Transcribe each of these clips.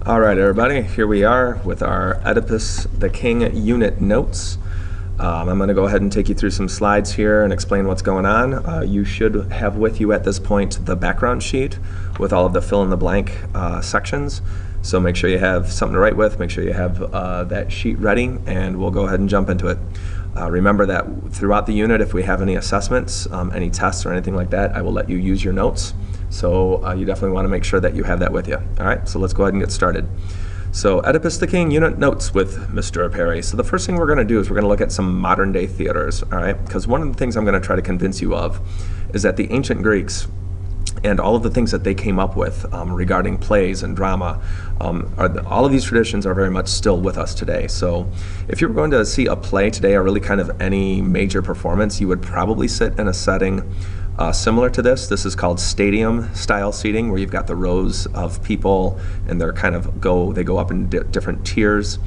All right, everybody, here we are with our Oedipus the King unit notes. I'm going to go ahead and take you through some slides here and explain what's going on. You should have with you at this point the background sheet with all of the fill-in-the-blank sections. So make sure you have something to write with, make sure you have that sheet ready, and we'll go ahead and jump into it. Remember that throughout the unit, if we have any assessments, any tests or anything like that, I will let you use your notes. So you definitely want to make sure that you have that with you. All right, so let's go ahead and get started. So Oedipus the King unit notes with Mr. Perry. So the first thing we're going to do is we're going to look at some modern day theaters, all right? Because one of the things I'm going to try to convince you of is that the ancient Greeks and all of the things that they came up with regarding plays and drama, all of these traditions are very much still with us today. So if you were going to see a play today, or really kind of any major performance, you would probably sit in a setting similar to this. This is called stadium style seating, where you've got the rows of people and they're kind of they go up in different tiers.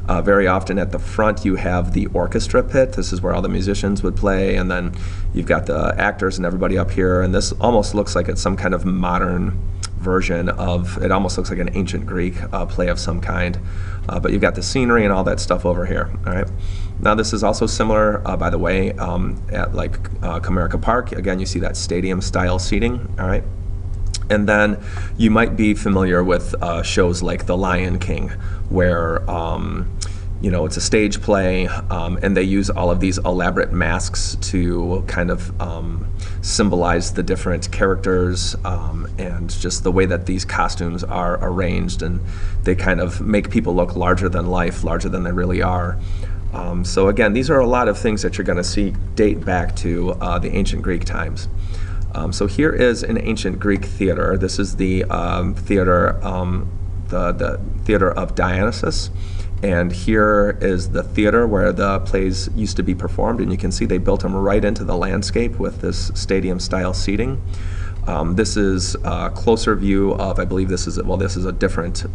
Very often at the front you have the orchestra pit. This is where all the musicians would play, and then you've got the actors and everybody up here, and this almost looks like it's some kind of modern version of, it almost looks like an ancient Greek play of some kind. But you've got the scenery and all that stuff over here, all right? Now this is also similar, by the way, at like Comerica Park. Again, you see that stadium style seating, all right? And then you might be familiar with shows like The Lion King, where you know, it's a stage play, and they use all of these elaborate masks to kind of symbolize the different characters and just the way that these costumes are arranged, and they kind of make people look larger than life, larger than they really are. So again, these are a lot of things that you're going to see date back to the ancient Greek times. So here is an ancient Greek theater. This is the theater, the theater of Dionysus. And here is the theater where the plays used to be performed, and you can see they built them right into the landscape with this stadium-style seating. This is a closer view of, I believe this is a different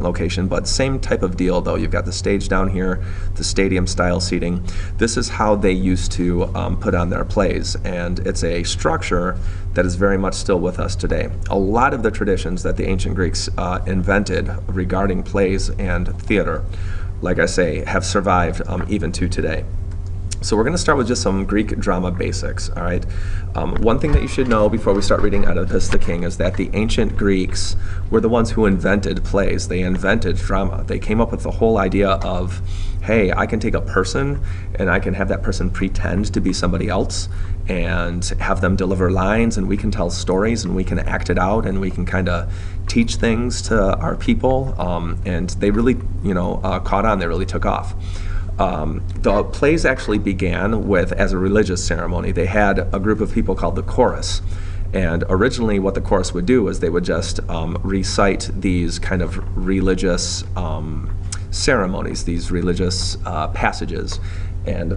location, but same type of deal though. You've got the stage down here, the stadium-style seating. This is how they used to put on their plays, and it's a structure that is very much still with us today. A lot of the traditions that the ancient Greeks invented regarding plays and theater, like I say, have survived even to today. So we're going to start with just some Greek drama basics, all right? One thing that you should know before we start reading Oedipus the King is that the ancient Greeks were the ones who invented plays. They invented drama. They came up with the whole idea of, hey, I can take a person and I can have that person pretend to be somebody else and have them deliver lines, and we can tell stories and we can act it out and we can kind of teach things to our people. And they really, you know, caught on. They really took off. The plays actually began with, as a religious ceremony. They had a group of people called the chorus, and originally what the chorus would do is they would just recite these kind of religious ceremonies, these religious passages, and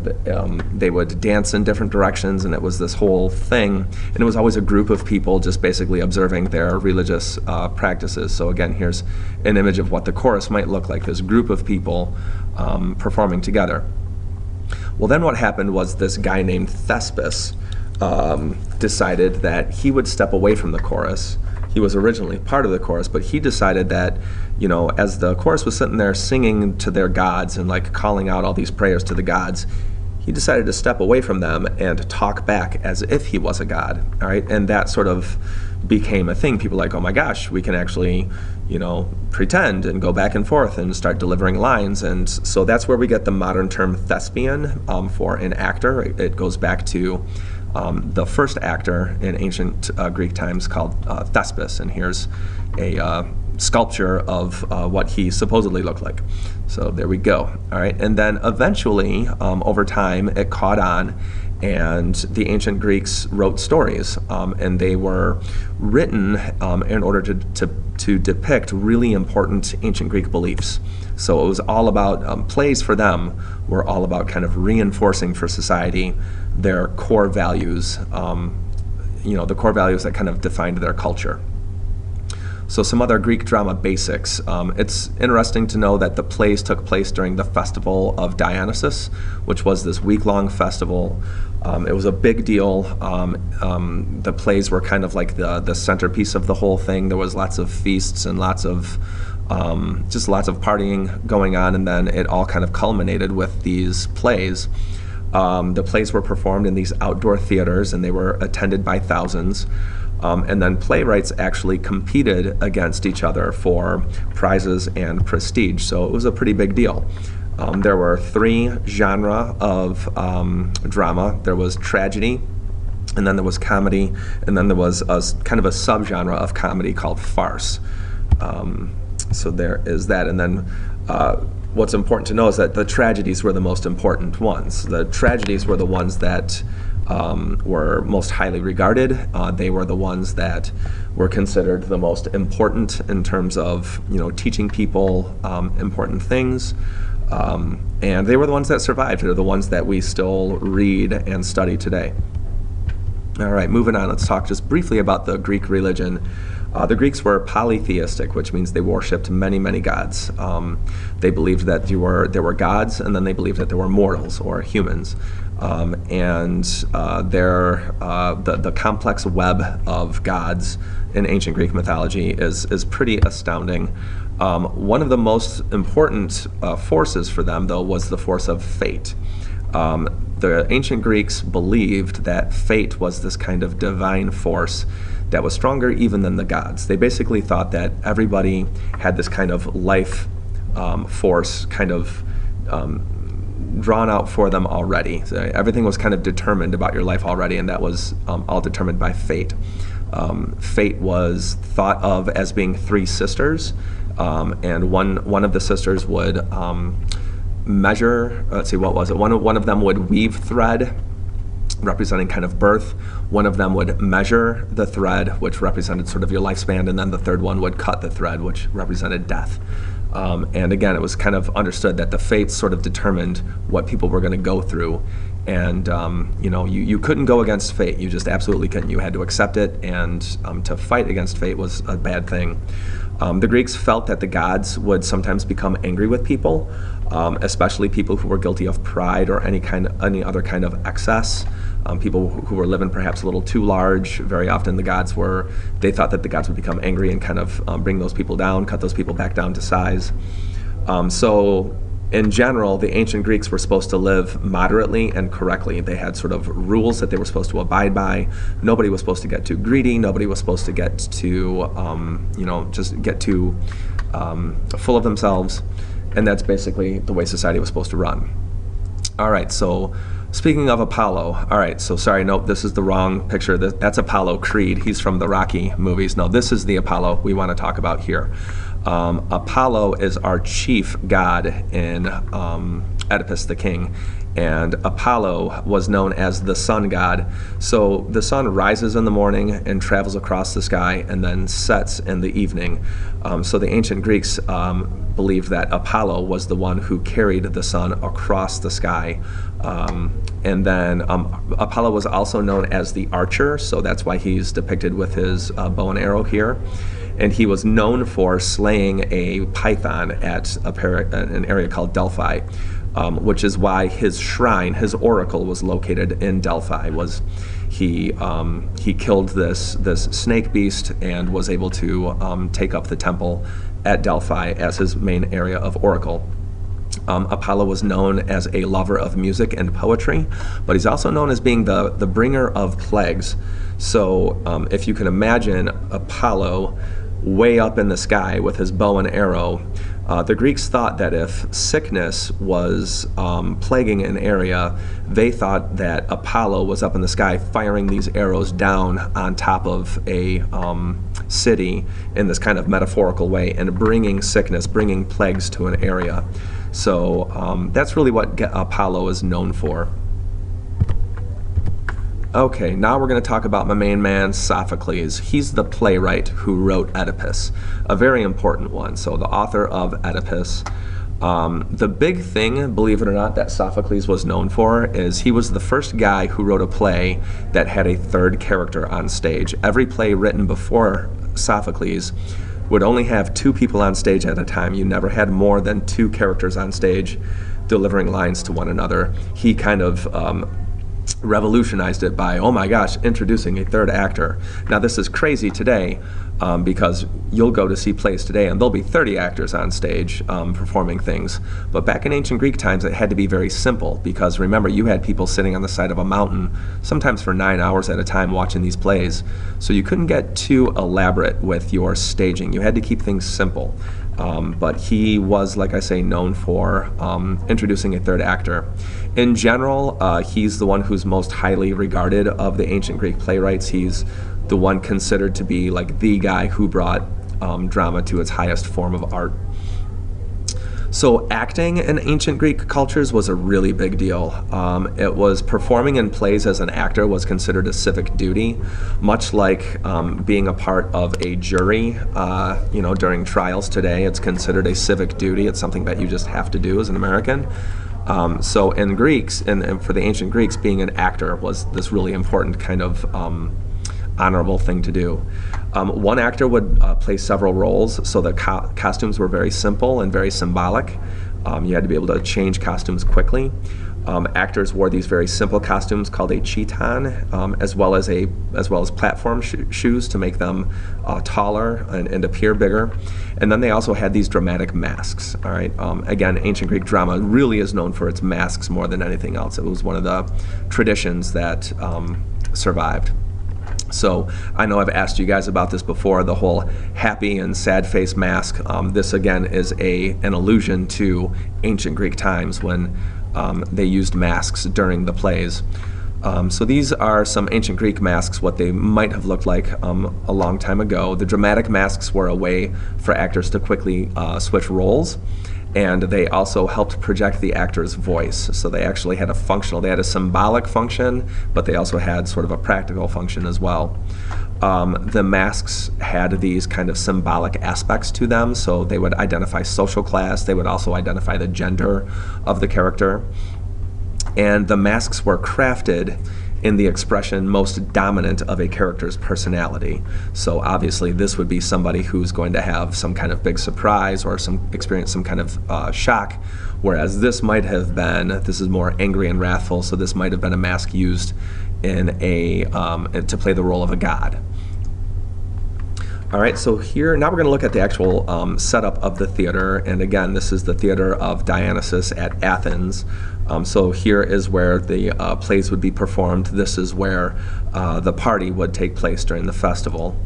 they would dance in different directions, and it was this whole thing, and it was always a group of people just basically observing their religious practices. So again, here's an image of what the chorus might look like, this group of people performing together. Well, then what happened was this guy named Thespis decided that he would step away from the chorus. He was originally part of the chorus, but he decided that, you know, as the chorus was sitting there singing to their gods and like calling out all these prayers to the gods, he decided to step away from them and talk back as if he was a god, all right? And that sort of became a thing. People were like, oh my gosh, we can actually, you know, pretend and go back and forth and start delivering lines. And so that's where we get the modern term thespian for an actor. It goes back to the first actor in ancient Greek times called Thespis, and here's a sculpture of what he supposedly looked like. So there we go, all right? And then eventually, over time, it caught on, and the ancient Greeks wrote stories, and they were written in order to depict really important ancient Greek beliefs. So it was all about, plays for them were all about kind of reinforcing for society their core values, you know, the core values that kind of defined their culture. So some other Greek drama basics. It's interesting to know that the plays took place during the festival of Dionysus, which was this week-long festival. It was a big deal. The plays were kind of like the centerpiece of the whole thing. There was lots of feasts and lots of partying going on, and then it all kind of culminated with these plays. The plays were performed in these outdoor theaters, and they were attended by thousands. And then playwrights actually competed against each other for prizes and prestige. So it was a pretty big deal. There were 3 genres of drama. There was tragedy, and then there was comedy, and then there was a kind of a subgenre of comedy called farce. So there is that. And then what's important to know is that the tragedies were the most important ones. The tragedies were the ones that were most highly regarded. They were the ones that were considered the most important in terms of, teaching people important things. And they were the ones that survived. They're the ones that we still read and study today. All right, moving on, let's talk just briefly about the Greek religion. The Greeks were polytheistic, which means they worshipped many, many gods. They believed that there were gods, and then they believed that there were mortals or humans. The complex web of gods in ancient Greek mythology is pretty astounding. One of the most important forces for them, though, was the force of fate. The ancient Greeks believed that fate was this kind of divine force that was stronger even than the gods. They basically thought that everybody had this kind of life force kind of drawn out for them already. So everything was kind of determined about your life already, and that was all determined by fate. Fate was thought of as being 3 sisters, and one of the sisters would measure, let's see, what was it? One of them would weave thread, representing kind of birth. One of them would measure the thread, which represented sort of your lifespan, and then the third one would cut the thread, which represented death. And again, it was kind of understood that the fates sort of determined what people were going to go through. And you couldn't go against fate. You just absolutely couldn't. You had to accept it, and to fight against fate was a bad thing. The Greeks felt that the gods would sometimes become angry with people, especially people who were guilty of pride or any other kind of excess. People who were living perhaps a little too large. Very often they thought that the gods would become angry and kind of bring those people down, cut those people back down to size. So in general, the ancient Greeks were supposed to live moderately and correctly. They had sort of rules that they were supposed to abide by. Nobody was supposed to get too greedy. Nobody was supposed to get too, just get too full of themselves. And that's basically the way society was supposed to run. All right, so speaking of Apollo, all right, so sorry, nope, this is the wrong picture. That's Apollo Creed. He's from the Rocky movies. No, this is the Apollo we want to talk about here. Apollo is our chief god in Oedipus the king, and Apollo was known as the sun god. So the sun rises in the morning and travels across the sky and then sets in the evening. So the ancient Greeks believed that Apollo was the one who carried the sun across the sky. And then Apollo was also known as the archer, so that's why he's depicted with his bow and arrow here. And he was known for slaying a python at an area called Delphi, which is why his shrine, his oracle, was located in Delphi. He killed this snake beast and was able to take up the temple at Delphi as his main area of oracle. Apollo was known as a lover of music and poetry, but he's also known as being the bringer of plagues. So if you can imagine Apollo way up in the sky with his bow and arrow, the Greeks thought that if sickness was plaguing an area, they thought that Apollo was up in the sky firing these arrows down on top of a city in this kind of metaphorical way and bringing sickness, bringing plagues to an area. So that's really what Apollo is known for. Okay, now we're going to talk about my main man, Sophocles. He's the playwright who wrote Oedipus, a very important one. So the author of Oedipus. The big thing, believe it or not, that Sophocles was known for is he was the first guy who wrote a play that had a third character on stage. Every play written before Sophocles would only have 2 people on stage at a time. You never had more than 2 characters on stage delivering lines to one another. He kind of revolutionized it by, oh my gosh, introducing a 3rd actor. Now this is crazy today because you'll go to see plays today and there'll be 30 actors on stage performing things. But back in ancient Greek times it had to be very simple, because remember, you had people sitting on the side of a mountain sometimes for 9 hours at a time watching these plays. So you couldn't get too elaborate with your staging. You had to keep things simple. But he was, like I say, known for introducing a 3rd actor. In general, he's the one who's most highly regarded of the ancient Greek playwrights. He's the one considered to be like the guy who brought drama to its highest form of art. So acting in ancient Greek cultures was a really big deal. It was performing in plays as an actor was considered a civic duty, much like being a part of a jury. During trials today, it's considered a civic duty. It's something that you just have to do as an American. So in Greeks, and for the ancient Greeks, being an actor was this really important kind of honorable thing to do. One actor would play several roles, so the costumes were very simple and very symbolic. You had to be able to change costumes quickly. Actors wore these very simple costumes called a chiton, as well as platform shoes to make them taller and appear bigger. And then they also had these dramatic masks. All right. Again, ancient Greek drama really is known for its masks more than anything else. It was one of the traditions that survived. So I know I've asked you guys about this before, the whole happy and sad face mask. This again is an allusion to ancient Greek times when they used masks during the plays. So these are some ancient Greek masks, what they might have looked like a long time ago. The dramatic masks were a way for actors to quickly switch roles. And they also helped project the actor's voice. So they actually had they had a symbolic function, but they also had sort of a practical function as well. The masks had these kind of symbolic aspects to them, so they would identify social class, they would also identify the gender of the character. And the masks were crafted in the expression most dominant of a character's personality. So obviously this would be somebody who's going to have some kind of big surprise or experience some kind of shock, whereas this is more angry and wrathful, so this might have been a mask used in to play the role of a god. All right, so here, now we're going to look at the actual setup of the theater, and again, this is the theater of Dionysus at Athens. So here is where the plays would be performed. This is where the party would take place during the festival.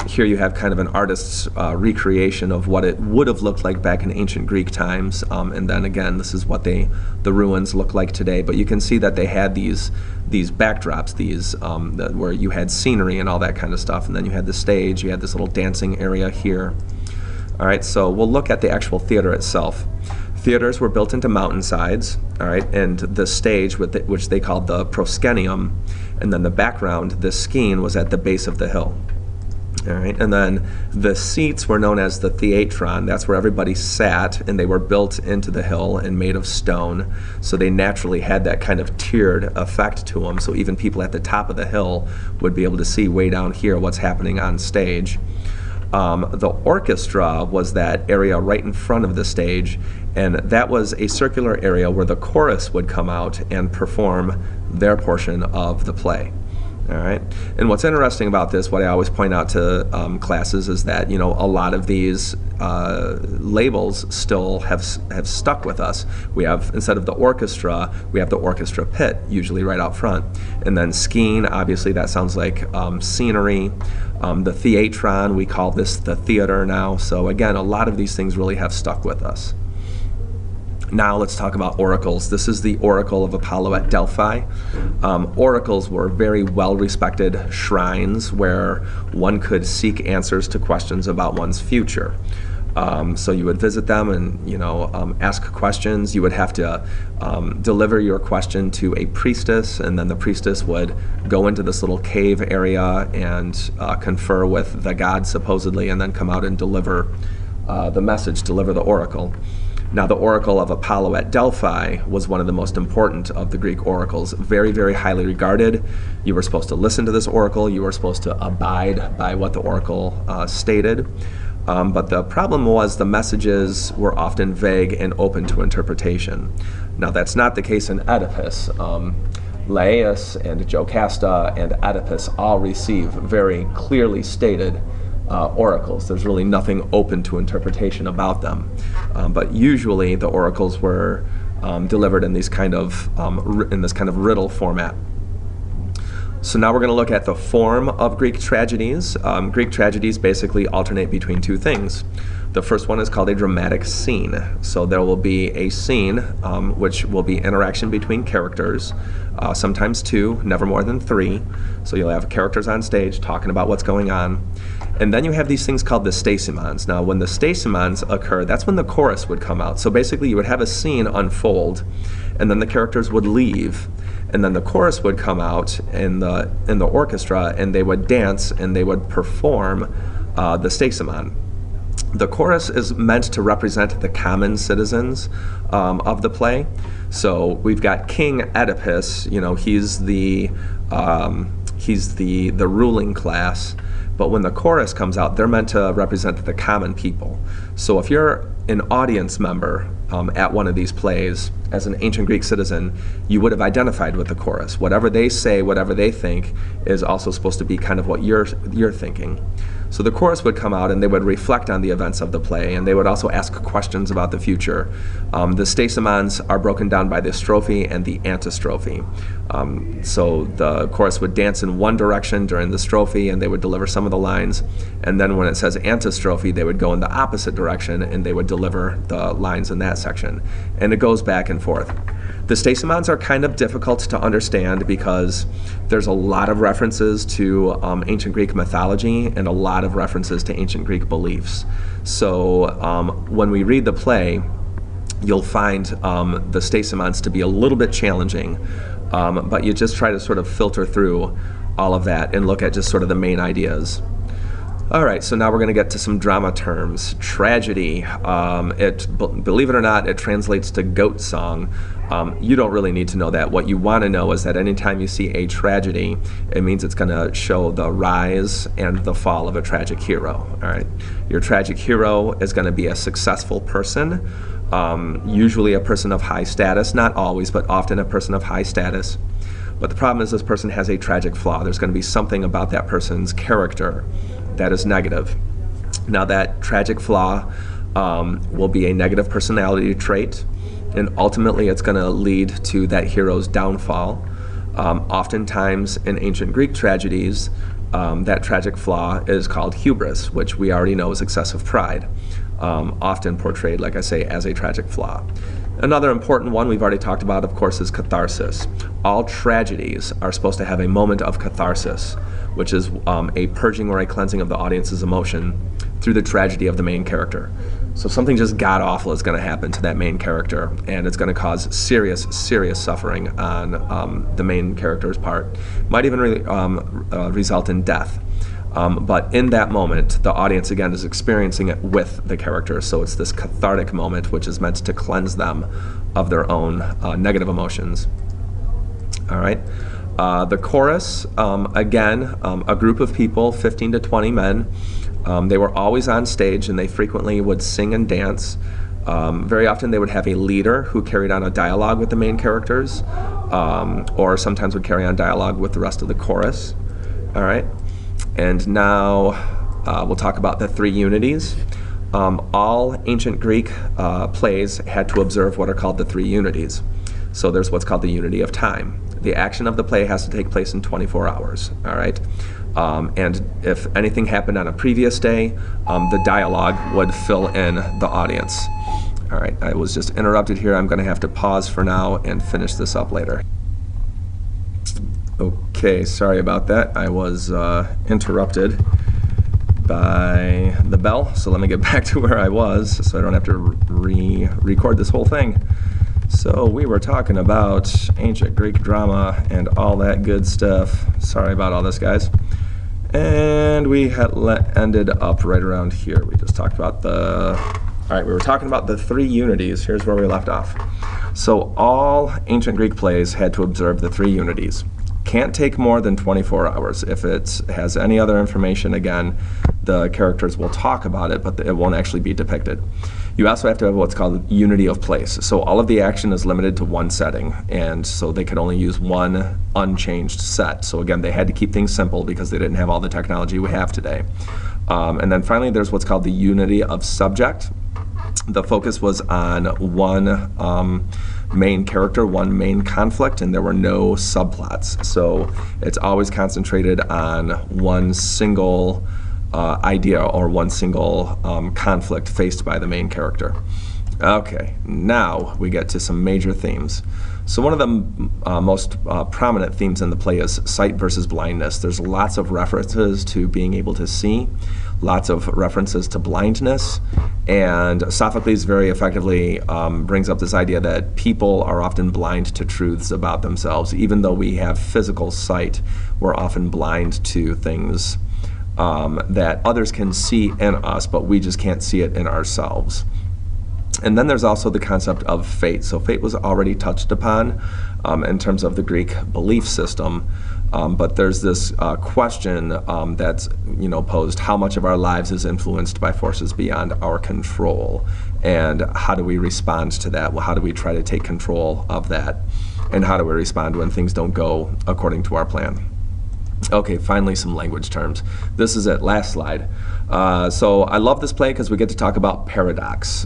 Here you have kind of an artist's recreation of what it would have looked like back in ancient Greek times, and then again, this is what the ruins look like today. But you can see that they had these backdrops, where you had scenery and all that kind of stuff, and then you had the stage, you had this little dancing area here. All right, so we'll look at the actual theater itself. Theaters were built into mountainsides, all right, and the stage, which they called the proscenium, and then the background, the skene, was at the base of the hill. All right, and then the seats were known as the theatron. That's where everybody sat, and they were built into the hill and made of stone. So they naturally had that kind of tiered effect to them. So even people at the top of the hill would be able to see way down here what's happening on stage. The orchestra was that area right in front of the stage, and that was a circular area where the chorus would come out and perform their portion of the play. All right, and what's interesting about this, what I always point out to classes, is that a lot of these labels still have stuck with us. We have, instead of the orchestra, we have the orchestra pit, usually right out front, and then skene, obviously that sounds like scenery. The theatron, we call this the theater now. So again, a lot of these things really have stuck with us. Now let's talk about oracles. This is the oracle of Apollo at Delphi. Oracles were very well-respected shrines where one could seek answers to questions about one's future. So you would visit them and ask questions. You would have to deliver your question to a priestess, and then the priestess would go into this little cave area and confer with the god supposedly, and then come out and deliver the message, deliver the oracle. Now, the oracle of Apollo at Delphi was one of the most important of the Greek oracles, very, very highly regarded. You were supposed to listen to this oracle. You were supposed to abide by what the oracle stated. But the problem was the messages were often vague and open to interpretation. Now, that's not the case in Oedipus. Laius and Jocasta and Oedipus all receive very clearly stated oracles. There's really nothing open to interpretation about them. But usually the oracles were delivered in these kind of in this kind of riddle format. So now we're going to look at the form of Greek tragedies. Greek tragedies basically alternate between two things. The first one is called a dramatic scene. So there will be a scene which will be interaction between characters, sometimes two, never more than three. So you'll have characters on stage talking about what's going on. And then you have these things called the stasimons. Now, when the stasimons occur, that's when the chorus would come out. So basically, you would have a scene unfold, and then the characters would leave, and then the chorus would come out in the orchestra, and they would dance and they would perform the stasimon. The chorus is meant to represent the common citizens of the play. So we've got King Oedipus. You know, he's the ruling class. But when the chorus comes out, they're meant to represent the common people. So if you're an audience member at one of these plays, as an ancient Greek citizen, you would have identified with the chorus. Whatever they say, whatever they think, is also supposed to be kind of what you're thinking. So the chorus would come out and they would reflect on the events of the play, and they would also ask questions about the future. The stasimons are broken down by the strophe and the antistrophe. So the chorus would dance in one direction during the strophe and they would deliver some of the lines, and then when it says antistrophe, they would go in the opposite direction and they would deliver the lines in that section. And it goes back and forth. The stasimons are kind of difficult to understand because there's a lot of references to ancient Greek mythology and a lot of references to ancient Greek beliefs. So when we read the play, you'll find the stasimons to be a little bit challenging, but you just try to sort of filter through all of that and look at just sort of the main ideas. All right, so now we're going to get to some drama terms. Tragedy, believe it or not, it translates to goat song. You don't really need to know that. What you want to know is that anytime you see a tragedy, it means it's going to show the rise and the fall of a tragic hero. All right, your tragic hero is going to be a successful person, usually a person of high status, not always, but often a person of high status. But the problem is this person has a tragic flaw. There's going to be something about that person's character that is negative. Now, that tragic flaw will be a negative personality trait, and ultimately it's going to lead to that hero's downfall. Oftentimes in ancient Greek tragedies, that tragic flaw is called hubris, which we already know is excessive pride, often portrayed, like I say, as a tragic flaw. Another important one we've already talked about, of course, is catharsis. All tragedies are supposed to have a moment of catharsis, which is a purging or a cleansing of the audience's emotion through the tragedy of the main character. So something just god-awful is going to happen to that main character, and it's going to cause serious, serious suffering on the main character's part. Might even result in death. But in that moment, the audience, again, is experiencing it with the character. So it's this cathartic moment, which is meant to cleanse them of their own negative emotions. All right. The chorus, again, a group of people, 15 to 20 men. They were always on stage, and they frequently would sing and dance. Very often they would have a leader who carried on a dialogue with the main characters, or sometimes would carry on dialogue with the rest of the chorus. All right. And now we'll talk about the three unities. All ancient Greek plays had to observe what are called the three unities. So there's what's called the unity of time. The action of the play has to take place in 24 hours, all right? And if anything happened on a previous day, the dialogue would fill in the audience. All right, I was just interrupted here. I'm going to have to pause for now and finish this up later. Okay, sorry about that. I was interrupted by the bell, so let me get back to where I was so I don't have to re-record this whole thing. So we were talking about ancient Greek drama and all that good stuff. Sorry about all this, guys. And we had ended up right around here. We just talked about the All right, we were talking about the three unities. Here's where we left off. So all ancient Greek plays had to observe the three unities. Can't take more than 24 hours. If it has any other information, again, the characters will talk about it, but it won't actually be depicted. You also have to have what's called unity of place. So all of the action is limited to one setting, and so they could only use one unchanged set. So again, they had to keep things simple because they didn't have all the technology we have today. And then finally, there's what's called the unity of subject. The focus was on one main character, one main conflict, and there were no subplots. So it's always concentrated on one single idea or one single conflict faced by the main character. Okay, now we get to some major themes. So one of the most prominent themes in the play is sight versus blindness. There's lots of references to being able to see, lots of references to blindness, and Sophocles very effectively brings up this idea that people are often blind to truths about themselves. Even though we have physical sight, we're often blind to things that others can see in us, but we just can't see it in ourselves. And then there's also the concept of fate. So fate was already touched upon in terms of the Greek belief system, but there's this question that's posed: how much of our lives is influenced by forces beyond our control, and how do we respond to that? Well, how do we try to take control of that, and how do we respond when things don't go according to our plan? Okay, finally some language terms. This is it, last slide. So I love this play because we get to talk about paradox,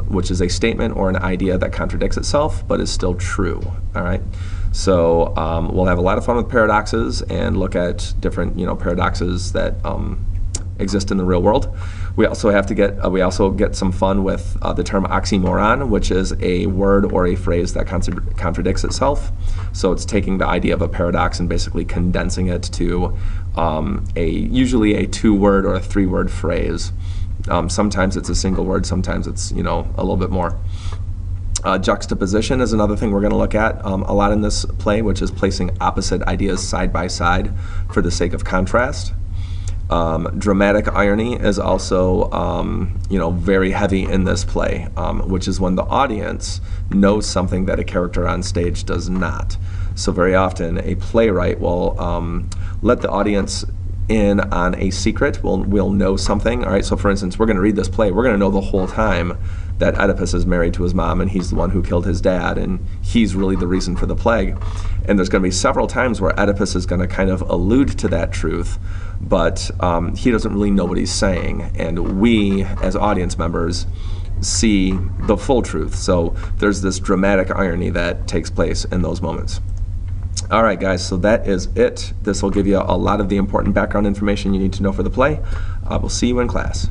which is a statement or an idea that contradicts itself but is still true, all right? So we'll have a lot of fun with paradoxes and look at different paradoxes that exist in the real world. We also have to get some fun with the term oxymoron, which is a word or a phrase that contradicts itself. So it's taking the idea of a paradox and basically condensing it to usually a two-word or a three-word phrase. Sometimes it's a single word, sometimes it's a little bit more. Juxtaposition is another thing we're going to look at a lot in this play, which is placing opposite ideas side by side for the sake of contrast. Dramatic irony is also, very heavy in this play, which is when the audience knows something that a character on stage does not. So very often a playwright will let the audience in on a secret. We'll know something. All right. So for instance, we're going to read this play. We're going to know the whole time that Oedipus is married to his mom and he's the one who killed his dad and he's really the reason for the plague. And there's going to be several times where Oedipus is going to kind of allude to that truth, but he doesn't really know what he's saying. And we, as audience members, see the full truth. So there's this dramatic irony that takes place in those moments. All right, guys, so that is it. This will give you a lot of the important background information you need to know for the play. We'll see you in class.